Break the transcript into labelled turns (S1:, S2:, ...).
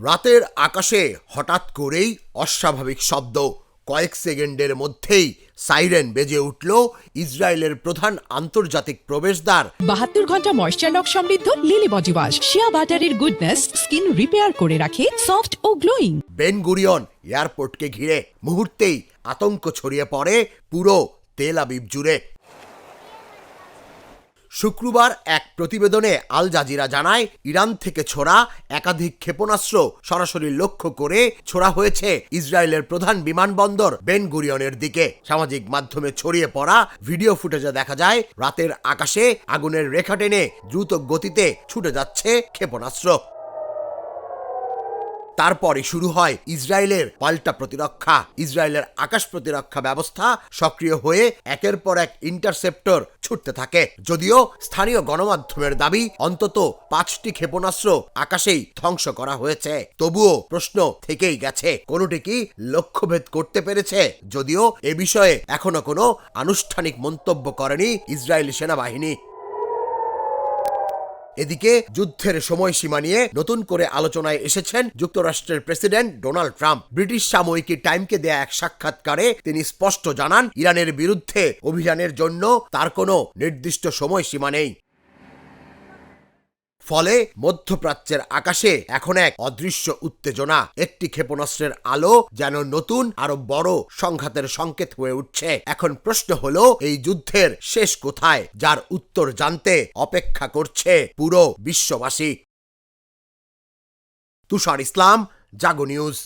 S1: রাতের আকাশে হঠাৎ করেই অস্বাভাবিক শব্দ। কয়েক সেকেন্ডের মধ্যেই সাইরেন বেজে উঠল ইসরায়েলের প্রধান আন্তর্জাতিক প্রবেশদ্বার।
S2: 72 ঘন্টা ময়েশ্চার লক সমৃদ্ধ লিলি বডি ওয়াশ, শিয়া বাটারের গুডনেস স্কিন রিপেয়ার করে রাখে সফট ও গ্লোয়িং।
S1: বেন গুরিয়ন এয়ারপোর্টকে ঘিরে মুহূর্তেই আতঙ্ক ছড়িয়ে পড়ে পুরো তেল আবিব জুড়ে। শুক্রবার এক প্রতিবেদনে আল জাজিরা জানায়, ইরান থেকে ছোড়া একাধিক ক্ষেপণাস্ত্র সরাসরি লক্ষ্য করে ছোড়া হয়েছে ইসরায়েলের প্রধান বিমানবন্দর বেন গুরিয়নের দিকে। সামাজিক মাধ্যমে ছড়িয়ে পড়া ভিডিও ফুটেজে দেখা যায় রাতের আকাশে আগুনের রেখা টেনে দ্রুত গতিতে ছুটে যাচ্ছে ক্ষেপণাস্ত্র। তারপরই শুরু হয় ইসরায়েলের পাল্টা প্রতিরক্ষা। ইসরায়েলের আকাশ প্রতিরক্ষা ব্যবস্থা সক্রিয় হয়ে একের পর এক ইন্টারসেপ্টর ছুটতে থাকে। যদিও স্থানীয় গণমাধ্যমের দাবি অন্তত 5টি ক্ষেপণাস্ত্র আকাশেই ধ্বংস করা হয়েছে। তবুও প্রশ্ন থেকেই গেছে, কোনটি কি লক্ষ্যভেদ করতে পেরেছে? যদিও এ বিষয়ে এখনো কোনো আনুষ্ঠানিক মন্তব্য করেনি ইসরায়েলি সেনাবাহিনী। এদিকে যুদ্ধের সময়সীমা নিয়ে নতুন করে আলোচনায় এসেছেন যুক্তরাষ্ট্রের প্রেসিডেন্ট ডোনাল্ড ট্রাম্প। ব্রিটিশ সাময়িকী টাইমকে দেয়া এক সাক্ষাৎকারে তিনি স্পষ্ট জানান, ইরানের বিরুদ্ধে অভিযানের জন্য তার কোনো নির্দিষ্ট সময়সীমা নেই। ফলে মধ্যপ্রাচ্যের আকাশে এখন এক অদৃশ্য উত্তেজনা। একটি ক্ষেপণাস্ত্রের আলো যেন নতুন আরো বড় সংঘাতের সংকেত হয়ে উঠছে। এখন প্রশ্ন হলো, এই যুদ্ধের শেষ কোথায়, যার উত্তর জানতে অপেক্ষা করছে পুরো বিশ্ববাসী। তুষার ইসলাম, জাগো নিউজ।